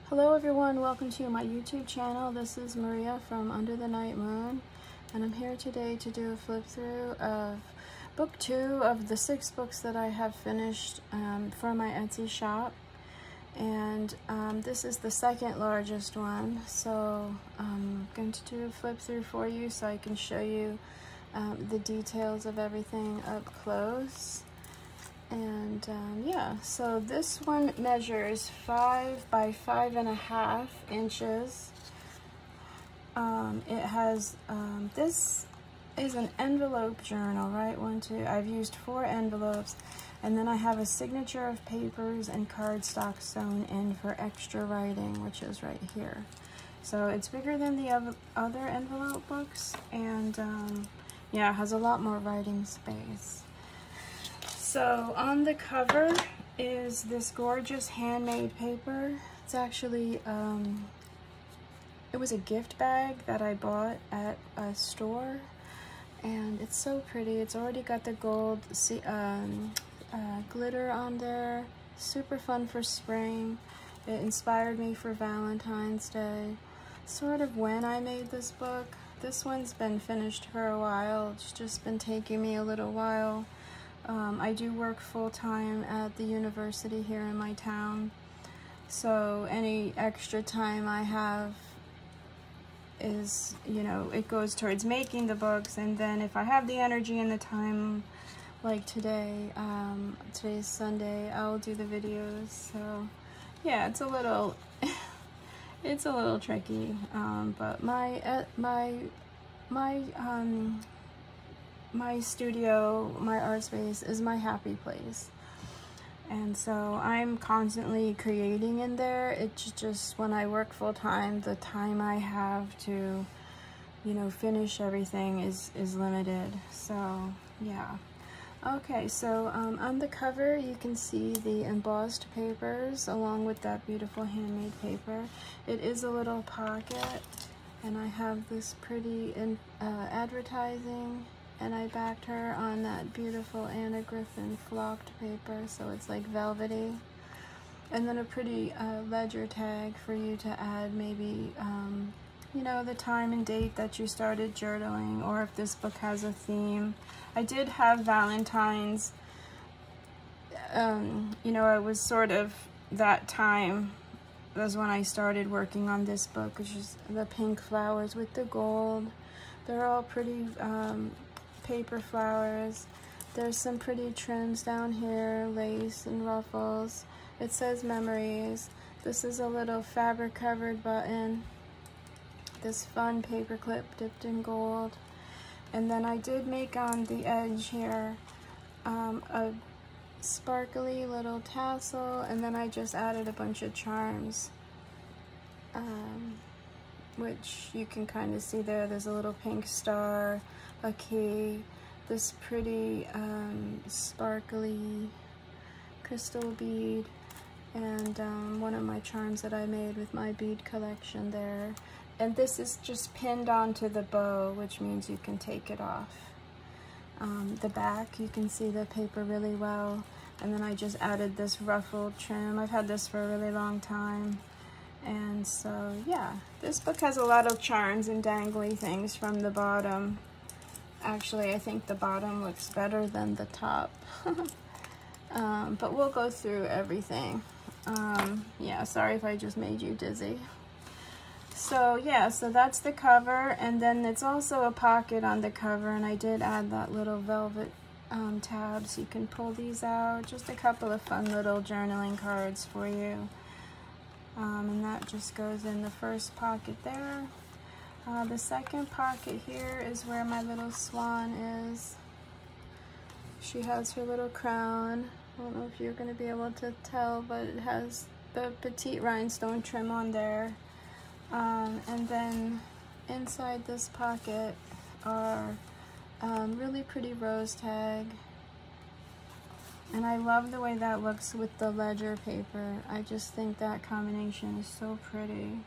Hello everyone, welcome to my YouTube channel. This is Maria from Under the Night Moon, and I'm here today to do a flip through of book 2 of the 6 books that I have finished for my Etsy shop. And this is the second largest one, so I'm going to do a flip through for you so I can show you the details of everything up close. And yeah, so this one measures 5 by 5.5 inches. It has, this is an envelope journal, right? I've used 4 envelopes, and then I have a signature of papers and cardstock sewn in for extra writing, which is right here. So it's bigger than the other envelope books, and yeah, it has a lot more writing space. So on the cover is this gorgeous handmade paper. It's actually, it was a gift bag that I bought at a store, and it's so pretty. It's already got the gold glitter on there. Super fun for spring. It inspired me for Valentine's Day. Sort of when I made this book. This one's been finished for a while. It's just been taking me a little while. I do work full-time at the university here in my town, so any extra time I have is, you know, it goes towards making the books, and then if I have the energy and the time, like today, today's Sunday, I'll do the videos. So yeah, it's a little it's a little tricky, but my studio, my art space is my happy place, and so I'm constantly creating in there. It's just when I work full-time, the time I have to, you know, finish everything is limited. So yeah. Okay, so on the cover you can see the embossed papers along with that beautiful handmade paper. It is a little pocket, and I have this pretty advertising, and I backed her on that beautiful Anna Griffin flocked paper, so it's like velvety. And then a pretty ledger tag for you to add maybe, you know, the time and date that you started journaling, or if this book has a theme. I did have Valentine's, you know, it was sort of that time was when I started working on this book, which is the pink flowers with the gold. They're all pretty paper flowers. There's some pretty trims down here, lace and ruffles. It says memories. This is a little fabric covered button. This fun paper clip dipped in gold. And then I did make on the edge here a sparkly little tassel, and then I just added a bunch of charms, which you can kind of see there. There's a little pink star, a key, this pretty sparkly crystal bead, and one of my charms that I made with my bead collection there. And this is just pinned onto the bow, which means you can take it off. The back, you can see the paper really well. And then I just added this ruffled trim. I've had this for a really long time. And so, yeah, this book has a lot of charms and dangly things from the bottom. Actually, I think the bottom looks better than the top. But we'll go through everything. Yeah, sorry if I just made you dizzy. So yeah, so that's the cover, and then it's also a pocket on the cover, and I did add that little velvet tab, so you can pull these out. Just a couple of fun little journaling cards for you. And that just goes in the first pocket there. The second pocket here is where my little swan is. She has her little crown. I don't know if you're going to be able to tell, but it has the petite rhinestone trim on there. And then inside this pocket are really pretty rose tag. And I love the way that looks with the ledger paper. I just think that combination is so pretty.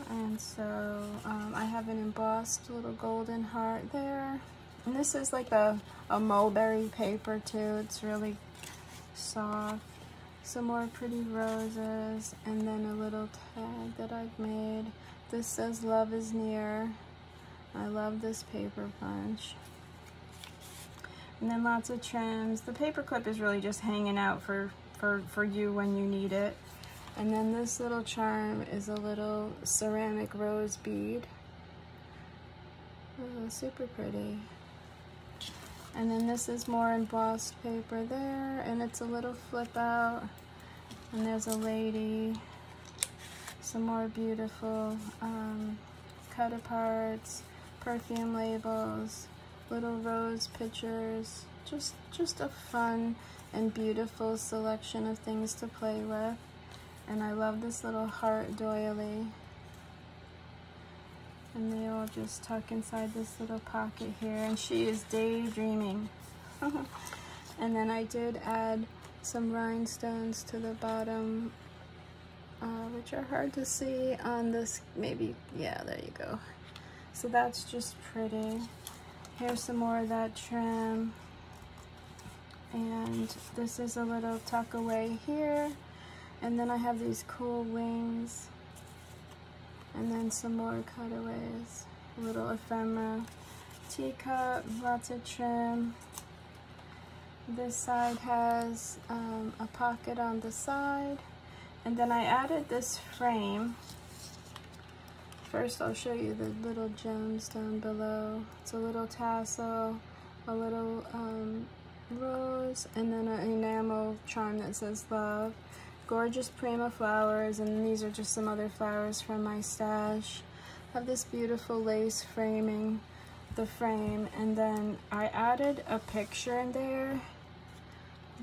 And so I have an embossed little golden heart there. And this is like a mulberry paper too. It's really soft. some more pretty roses, and then a little tag that I've made. This says love is near. I love this paper punch. And then lots of trims. The paper clip is really just hanging out for you when you need it. And then this little charm is a little ceramic rose bead. Oh, super pretty. And then this is more embossed paper there, and it's a little flip out. And there's a lady, some more beautiful cut aparts, perfume labels, little rose pictures, just a fun and beautiful selection of things to play with. And I love this little heart doily. And they all just tuck inside this little pocket here, and she is daydreaming. And then I did add some rhinestones to the bottom, which are hard to see on this, maybe, yeah, there you go. So that's just pretty. Here's some more of that trim. And this is a little tuck away here. And then I have these cool wings. And then some more cutaways, a little ephemera, teacup, lots of trim. This side has a pocket on the side. And then I added this frame. First I'll show you the little gems down below. It's a little tassel, a little rose, and then an enamel charm that says love. Gorgeous Prima flowers, and these are just some other flowers from my stash. I have this beautiful lace framing the frame, and then I added a picture in there,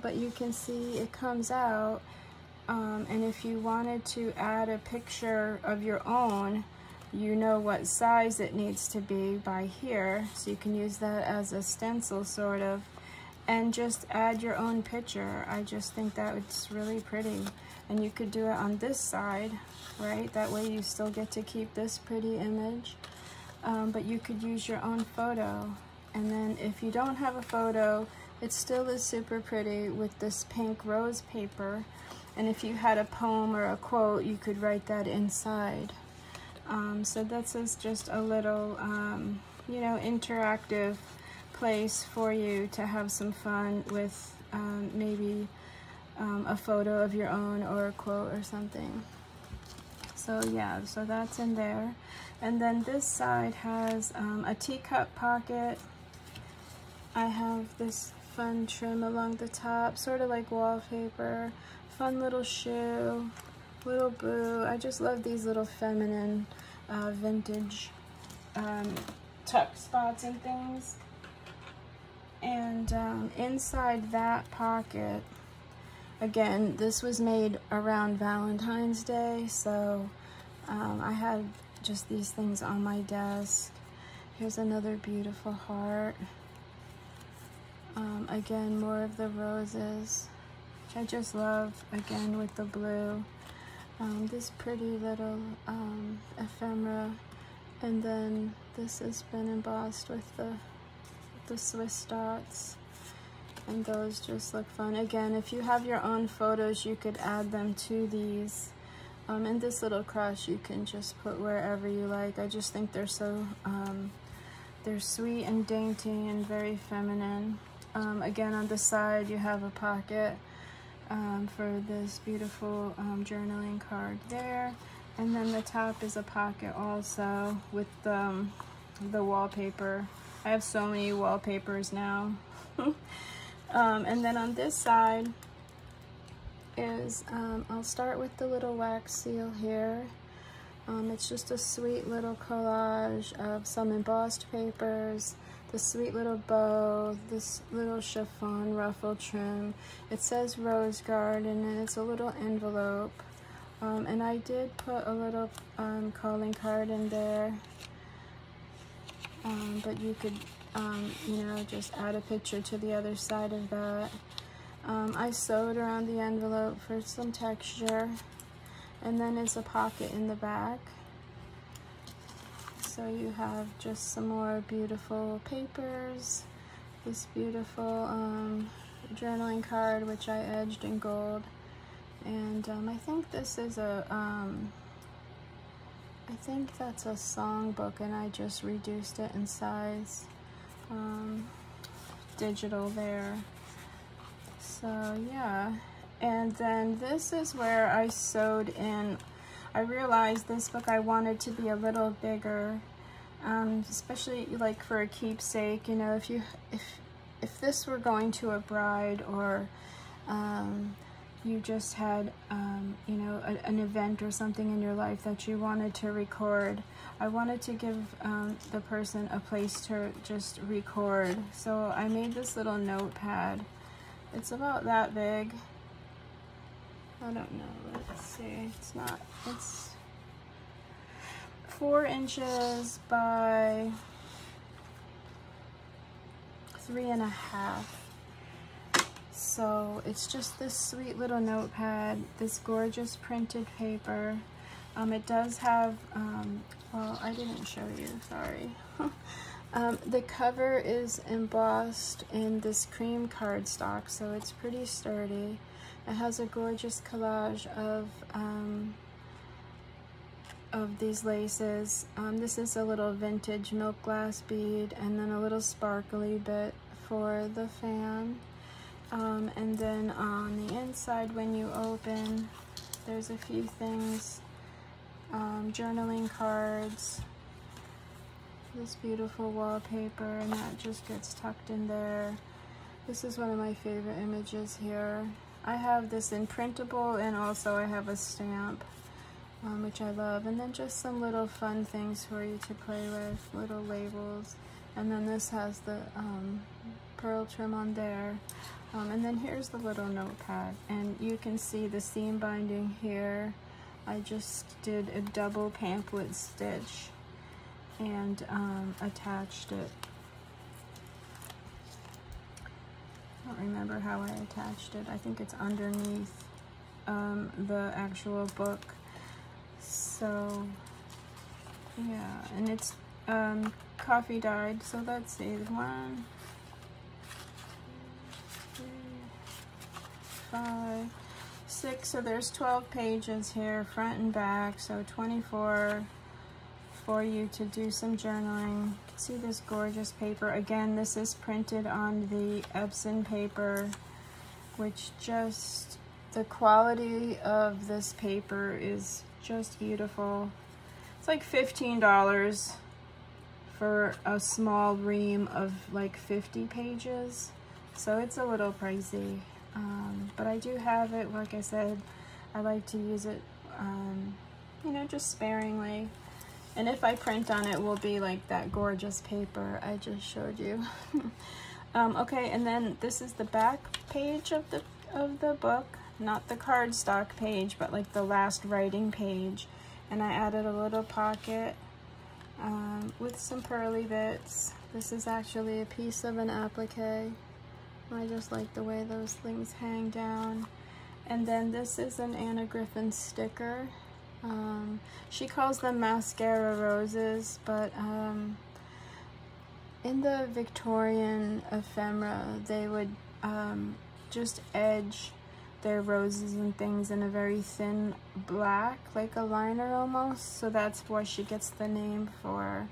but you can see it comes out, and if you wanted to add a picture of your own, you know what size it needs to be by here, so you can use that as a stencil sort of, and just add your own picture. I just think that it's really pretty. And you could do it on this side, right? That way you still get to keep this pretty image. But you could use your own photo. And then if you don't have a photo, it still is super pretty with this pink rose paper. And if you had a poem or a quote, you could write that inside. So this is just a little, you know, interactive place for you to have some fun with maybe a photo of your own or a quote or something. So yeah, so that's in there. And then this side has a teacup pocket. I have this fun trim along the top, sort of like wallpaper, fun little shoe, little boo. I just love these little feminine vintage tuck spots and things. And inside that pocket, again, this was made around Valentine's Day, so I had just these things on my desk. Here's another beautiful heart. Again, more of the roses, which I just love, again, with the blue. This pretty little ephemera, and then this has been embossed with the Swiss dots, and those just look fun. Again, if you have your own photos, you could add them to these. And this little crush you can just put wherever you like. I just think they're so, they're sweet and dainty and very feminine. Again, on the side you have a pocket for this beautiful journaling card there. And then the top is a pocket also with the wallpaper. I have so many wallpapers now. And then on this side is, I'll start with the little wax seal here. It's just a sweet little collage of some embossed papers, the sweet little bow, this little chiffon ruffle trim. It says Rose Garden, and it's a little envelope. And I did put a little calling card in there. But you could, you know, just add a picture to the other side of that. I sewed around the envelope for some texture, and then it's a pocket in the back. So you have just some more beautiful papers, this beautiful journaling card, which I edged in gold, And I think this is a, I think that's a songbook, and I just reduced it in size. Digital there. So yeah, and then this is where I sewed in. I realized this book I wanted to be a little bigger, especially like for a keepsake. You know, if this were going to a bride, or you just had you know, an event or something in your life that you wanted to record, I wanted to give the person a place to just record. So I made this little notepad. It's about that big. I don't know, let's see. It's 4 inches by 3.5. So it's just this sweet little notepad, this gorgeous printed paper. It does have, well, I didn't show you, sorry. The cover is embossed in this cream cardstock, so it's pretty sturdy. It has a gorgeous collage of these laces. This is a little vintage milk glass bead, and then a little sparkly bit for the fan. And then on the inside, when you open, there's a few things. Journaling cards, this beautiful wallpaper, and that just gets tucked in there. This is one of my favorite images here. I have this in printable, and also I have a stamp, which I love. And then just some little fun things for you to play with, little labels. And then this has the pearl trim on there. And then here's the little notepad, and you can see the seam binding here. I just did a double pamphlet stitch and attached it. I don't remember how I attached it. I think it's underneath the actual book. So yeah, and it's coffee dyed. So let's see, 1, 2, 3, 5, 6, so there's 12 pages here, front and back, so 24 for you to do some journaling. You can see this gorgeous paper. Again, this is printed on the Epson paper, which just, the quality of this paper is just beautiful. It's like $15 for a small ream of like 50 pages, so it's a little pricey. But I do have it, like I said, I like to use it, you know, just sparingly. And if I print on it, will be like that gorgeous paper I just showed you. Okay, and then this is the back page of the book, not the cardstock page, but like the last writing page. And I added a little pocket with some pearly bits. This is actually a piece of an applique. I just like the way those things hang down. And then this is an Anna Griffin sticker. She calls them mascara roses, but in the Victorian ephemera, they would just edge their roses and things in a very thin black, like a liner almost, so that's why she gets the name for.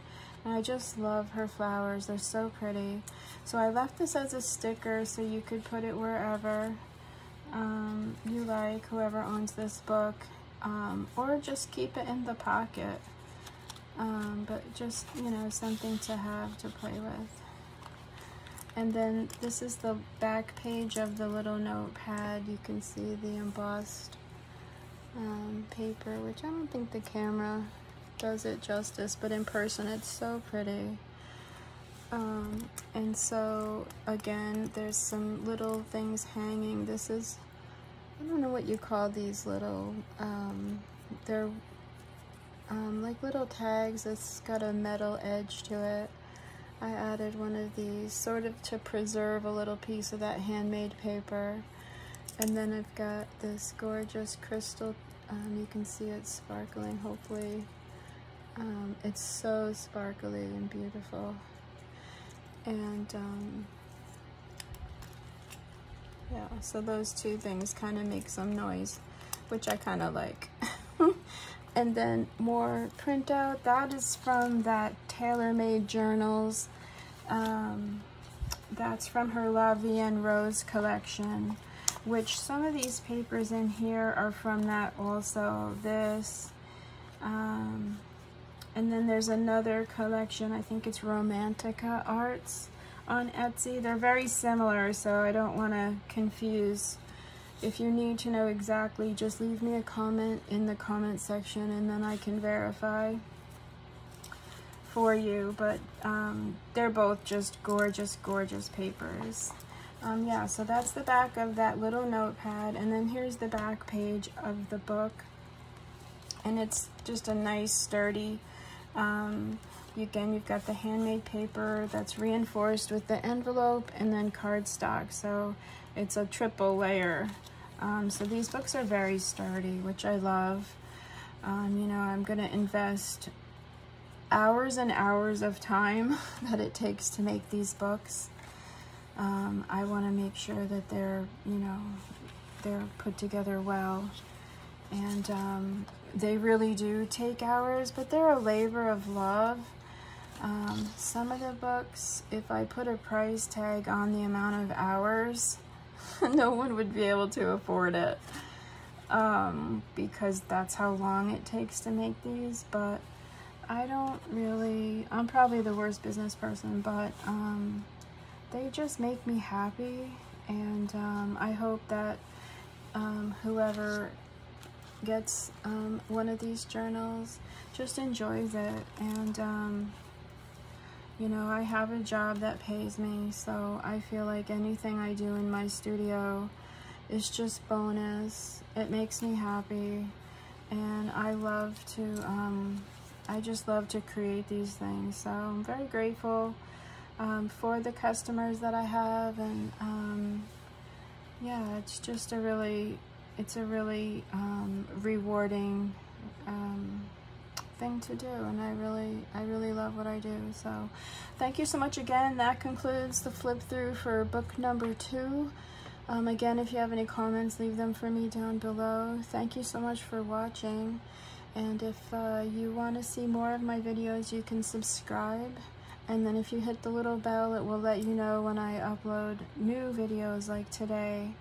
And I just love her flowers, they're so pretty. So I left this as a sticker so you could put it wherever you like, whoever owns this book, or just keep it in the pocket. But just, you know, something to have to play with. And then this is the back page of the little notepad. You can see the embossed paper, which I don't think the camera does it justice, but in person it's so pretty. And so again, there's some little things hanging. This is, I don't know what you call these little, they're like little tags. It's got a metal edge to it. I added one of these sort of to preserve a little piece of that handmade paper. And then I've got this gorgeous crystal, you can see it sparkling, hopefully. It's so sparkly and beautiful. And yeah, so those two things kind of make some noise. which I kind of like. And then more printout. That is from that tailor-made journals. That's from her La Vie en Rose collection, which some of these papers in here are from that also. This, and then there's another collection, I think it's Romantica Arts on Etsy. They're very similar, so I don't want to confuse. If you need to know exactly, just leave me a comment in the comment section and then I can verify for you. But they're both just gorgeous, gorgeous papers. Yeah, so that's the back of that little notepad, and then here's the back page of the book. And it's just a nice, sturdy, again, you've got the handmade paper that's reinforced with the envelope and then cardstock, so it's a triple layer. So these books are very sturdy, which I love. You know, I'm gonna invest hours and hours of time that it takes to make these books. I want to make sure that they're, you know, they're put together well. And they really do take hours, but they're a labor of love. Some of the books, if I put a price tag on the amount of hours, no one would be able to afford it, because that's how long it takes to make these. But I don't really, I'm probably the worst business person, but they just make me happy. And I hope that whoever gets one of these journals just enjoys it. And you know, I have a job that pays me, so I feel like anything I do in my studio is just bonus. It makes me happy, and I love to I just love to create these things. So I'm very grateful for the customers that I have. And yeah, it's just a really, it's a really rewarding thing to do, and I really love what I do. So thank you so much again. That concludes the flip through for book number 2. Again, if you have any comments, leave them for me down below. Thank you so much for watching, and if you want to see more of my videos, you can subscribe, and then if you hit the little bell, it will let you know when I upload new videos like today.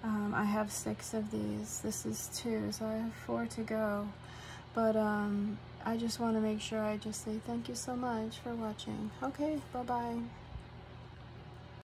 I have 6 of these. This is 2, so I have 4 to go. But I just want to make sure I just say thank you so much for watching. Okay, bye-bye.